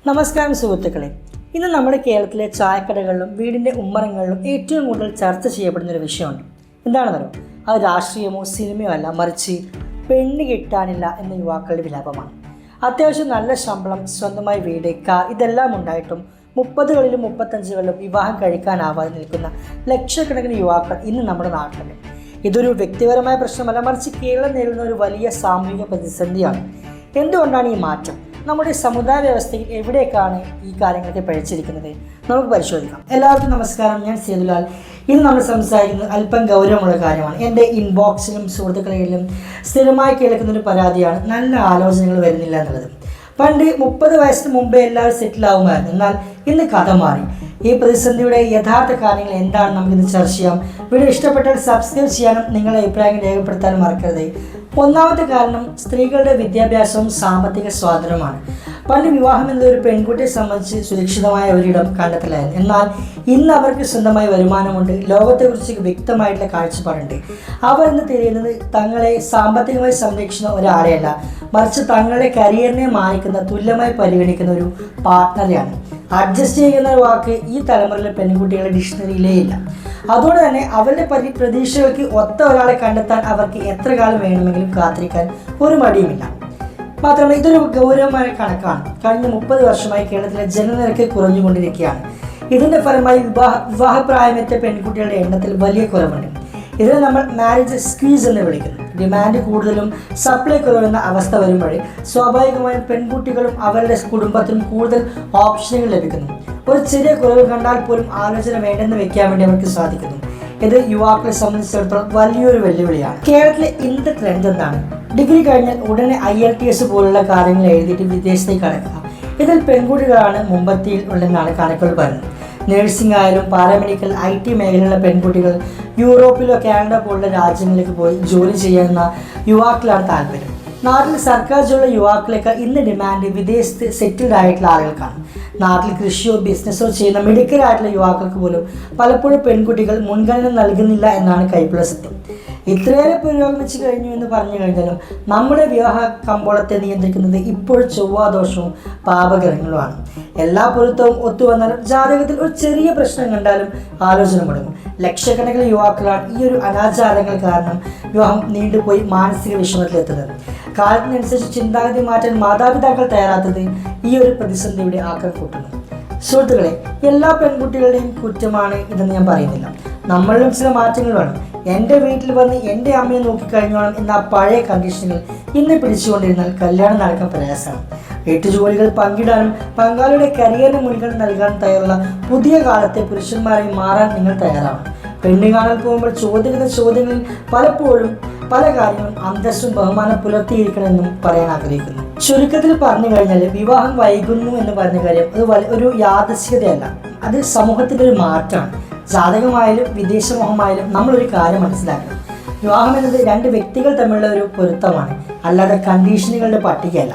നമസ്കാരം സുഹൃത്തുക്കളെ. ഇന്ന് നമ്മുടെ കേരളത്തിലെ ചായക്കടകളിലും വീടിൻ്റെ ഉമ്മറങ്ങളിലും ഏറ്റവും കൂടുതൽ ചർച്ച ചെയ്യപ്പെടുന്നൊരു വിഷയമുണ്ട്. എന്താണെന്നറിയോ? അത് രാഷ്ട്രീയമോ സിനിമയോ അല്ല, മറിച്ച് പെണ്ണ് കിട്ടാനില്ല എന്ന യുവാക്കളുടെ വിലാപമാണ്. അത്യാവശ്യം നല്ല ശമ്പളം, സ്വന്തമായി വീട്, കാർ ഇതെല്ലാം ഉണ്ടായിട്ടും 30കളിലും 35കളിലും വിവാഹം കഴിക്കാനാവാതെ നിൽക്കുന്ന ലക്ഷക്കണക്കിന് യുവാക്കൾ ഇന്ന് നമ്മുടെ നാട്ടിലുണ്ട്. ഇതൊരു വ്യക്തിപരമായ പ്രശ്നമല്ല, മറിച്ച് കേരളം നേരിടുന്ന ഒരു വലിയ സാമൂഹിക പ്രതിസന്ധിയാണ്. എന്തുകൊണ്ടാണ് ഈ മാറ്റം? നമ്മുടെ സമുദായ വ്യവസ്ഥയിൽ എവിടേക്കാണ് ഈ കാര്യങ്ങളൊക്കെ പഴിച്ചിരിക്കുന്നത്? നമുക്ക് പരിശോധിക്കാം. എല്ലാവർക്കും നമസ്കാരം, ഞാൻ സേതുലാൽ. ഇന്ന് നമ്മൾ സംസാരിക്കുന്നത് അല്പം ഗൗരവമുള്ള കാര്യമാണ്. എൻ്റെ ഇൻബോക്സിലും സുഹൃത്തുക്കളിലും സ്ഥിരമായി കേൾക്കുന്നൊരു പരാതിയാണ് നല്ല ആലോചനകൾ വരുന്നില്ല എന്നുള്ളത്. പണ്ട് 30 വയസ്സിന് മുമ്പേ എല്ലാവരും സെറ്റിലാവുമായിരുന്നു. എന്നാൽ ഇന്ന് കഥ മാറി. ഈ പ്രതിസന്ധിയുടെ യഥാർത്ഥ കാര്യങ്ങൾ എന്താണെന്ന് നമുക്കിന്ന് ചർച്ച ചെയ്യാം. വീഡിയോ ഇഷ്ടപ്പെട്ടാൽ സബ്സ്ക്രൈബ് ചെയ്യാനും നിങ്ങളുടെ അഭിപ്രായങ്ങൾ രേഖപ്പെടുത്താനും മറക്കരുത്. ഒന്നാമത്തെ കാരണം സ്ത്രീകളുടെ വിദ്യാഭ്യാസവും സാമ്പത്തിക സ്വാതന്ത്ര്യമാണ്. പണ്ട് വിവാഹം എന്നൊരു പെൺകുട്ടിയെ സംബന്ധിച്ച് സുരക്ഷിതമായ ഒരിടം കണ്ടെത്തലായിരുന്നു. എന്നാൽ ഇന്ന് അവർക്ക് സ്വന്തമായി വരുമാനമുണ്ട്, ലോകത്തെക്കുറിച്ച് വ്യക്തമായിട്ടുള്ള കാഴ്ചപ്പാടുണ്ട്. അവർ ഇന്ന് തിരയുന്നത് തങ്ങളെ സാമ്പത്തികമായി സംരക്ഷിക്കുന്ന ഒരാളെയല്ല, മറിച്ച് തങ്ങളുടെ കരിയറിനെ മാനിക്കുന്ന, തുല്യമായി പരിഗണിക്കുന്ന ഒരു പാർട്ട്ണറെയാണ്. അഡ്ജസ്റ്റ് ചെയ്യുന്ന വാക്ക് ഈ തലമുറയിലെ പെൺകുട്ടികളുടെ ഡിക്ഷണറിയിലേ ഇല്ല. അതുകൊണ്ട് തന്നെ അവരുടെ പ്രതീക്ഷകൾക്ക് ഒത്ത ഒരാളെ കണ്ടെത്താൻ അവർക്ക് എത്ര കാലം വേണമെങ്കിലും കാത്തിരിക്കാൻ ഒരു മടിയുമില്ല. മാത്രമല്ല, ഇതൊരു ഗൗരവമായ കണക്കാണ്. കഴിഞ്ഞ 30 വർഷമായി കേരളത്തിലെ ജനനിരക്ക് കുറഞ്ഞുകൊണ്ടിരിക്കുകയാണ്. ഇതിൻ്റെ ഫലമായി വിവാഹപ്രായമെത്തിയ പെൺകുട്ടികളുടെ എണ്ണത്തിൽ വലിയ കുറവുണ്ട്. ഇതിനെ നമ്മൾ മാരേജ് സ്ക്വീസ് എന്ന് വിളിക്കുന്നു. ഡിമാൻഡ് കൂടുതലും സപ്ലൈ കുറവെന്ന അവസ്ഥ വരുമ്പോഴേ സ്വാഭാവികമായും പെൺകുട്ടികളും അവരുടെ കുടുംബത്തിനും കൂടുതൽ ഓപ്ഷനുകൾ ലഭിക്കുന്നു. ഒരു ചെറിയ കുറവ് കണ്ടാൽ പോലും ആലോചന വേണ്ടെന്ന് വെക്കാൻ വേണ്ടി അവർക്ക് സാധിക്കുന്നു. ഇത് യുവാക്കളെ സംബന്ധിച്ചിടത്തോളം വലിയൊരു വെല്ലുവിളിയാണ്. കേരളത്തിലെ ഇന്നത്തെ ട്രെൻഡ് എന്താണ്? ഡിഗ്രി കഴിഞ്ഞാൽ ഉടനെ IELTS പോലുള്ള കാര്യങ്ങൾ എഴുതിയിട്ട് വിദേശത്തേക്ക് കടക്കുക. ഇതിൽ പെൺകുട്ടികളാണ് മുമ്പത്തിയിൽ ഉള്ളതെന്നാണ് കണക്കുകൾ പറയുന്നത്. നഴ്സിംഗ് ആയാലും പാരാമെഡിക്കൽ, IT മേഖലയിലുള്ള പെൺകുട്ടികൾ യൂറോപ്പിലോ കാനഡ പോലുള്ള രാജ്യങ്ങളിലേക്ക് പോയി ജോലി ചെയ്യുന്ന യുവാക്കളാണ് താല്പര്യം. നാട്ടിൽ സർക്കാർ ജോലിയുള്ള യുവാക്കളേക്കാൾ ഇന്ന് ഡിമാൻഡ് വിദേശത്ത് സെറ്റിൽഡ് ആയിട്ടുള്ള ആളുകൾക്കാണ്. നാട്ടിൽ കൃഷിയോ ബിസിനസ്സോ ചെയ്യുന്ന മെഡിക്കലായിട്ടുള്ള യുവാക്കൾക്ക് പോലും പലപ്പോഴും പെൺകുട്ടികൾ മുൻഗണന നൽകുന്നില്ല എന്നാണ് കൈപ്പുള്ള സത്യം. ഇത്രയേറെ പുരോഗമിച്ചു കഴിഞ്ഞു എന്ന് പറഞ്ഞു കഴിഞ്ഞാലും നമ്മുടെ വിവാഹ കമ്പോളത്തെ നിയന്ത്രിക്കുന്നത് ഇപ്പോൾ ചൊവ്വാദോഷവും പാപഗ്രഹങ്ങളുമാണ്. എല്ലാ പൊരുത്തവും ഒത്തുവന്നാലും ജാതകത്തിൽ ഒരു ചെറിയ പ്രശ്നം കണ്ടാലും ആലോചന മുടങ്ങും. ലക്ഷക്കണക്കിന് യുവാക്കളാണ് ഈ ഒരു അനാചാരങ്ങൾ കാരണം വിവാഹം നീണ്ടുപോയി മാനസിക വിഷമത്തിലെത്തുന്നത്. കാലത്തിനനുസരിച്ച് ചിന്താഗതി മാറ്റാൻ മാതാപിതാക്കൾ തയ്യാറാത്തത് ഈ ഒരു പ്രതിസന്ധിയുടെ ആക്കം കൂട്ടുന്നു. സുഹൃത്തുക്കളെ, എല്ലാ പെൺകുട്ടികളുടെയും കുറ്റമാണ് ഇതെന്ന് ഞാൻ പറയുന്നില്ല. നമ്മളിലും ചില മാറ്റങ്ങൾ വേണം. എൻ്റെ വീട്ടിൽ വന്ന് എൻ്റെ അമ്മയെ നോക്കിക്കഴിഞ്ഞോണം എന്ന പഴയ കണ്ടീഷനുകൾ ഇന്ന് പിടിച്ചുകൊണ്ടിരുന്നാൽ കല്യാണം നടക്കാൻ പ്രയാസമാണ്. വീട്ടുജോലികൾ പങ്കിടാനും പങ്കാളിയുടെ കരിയറിന് മുൻഗണന നൽകാൻ തയ്യാറുള്ള പുതിയ കാലത്തെ പുരുഷന്മാരായി മാറാൻ നിങ്ങൾ തയ്യാറാവണം. പെണ്ണ് കാണാൻ പോകുമ്പോൾ ചോദിക്കുന്ന ചോദ്യങ്ങളിൽ പലപ്പോഴും പല കാര്യങ്ങളും അന്തസ്സും ബഹുമാനം പുലർത്തിയിരിക്കണമെന്നും പറയാൻ ആഗ്രഹിക്കുന്നു. ചുരുക്കത്തിൽ പറഞ്ഞു കഴിഞ്ഞാൽ വിവാഹം വൈകുന്നു എന്ന് പറഞ്ഞ കാര്യം അത് ഒരു യാദൃശ്ചികതയല്ല, അത് സമൂഹത്തിൻ്റെ ഒരു മാറ്റമാണ്. ജാതകമായാലും വിദേശമോഹമായാലും നമ്മളൊരു കാര്യം മനസ്സിലാക്കണം. വിവാഹം എന്നത് 2 വ്യക്തികൾ തമ്മിലുള്ള ഒരു പൊരുത്തമാണ്, അല്ലാതെ കണ്ടീഷനുകളുടെ പട്ടികയല്ല.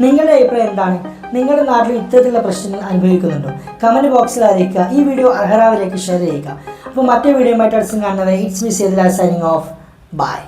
നിങ്ങളുടെ അഭിപ്രായം എന്താണ്? നിങ്ങളുടെ നാട്ടിൽ ഇത്തരത്തിലുള്ള പ്രശ്നങ്ങൾ അനുഭവിക്കുന്നുണ്ടോ? കമൻറ്റ് ബോക്സിൽ അറിയിക്കുക. ഈ വീഡിയോ അർഹരാവിലേക്ക് ഷെയർ ചെയ്യുക. അപ്പോൾ മറ്റേ വീഡിയോയുമായിട്ട് അടുത്തും കാണുന്നവരെ it's me Sethulal signing off. By.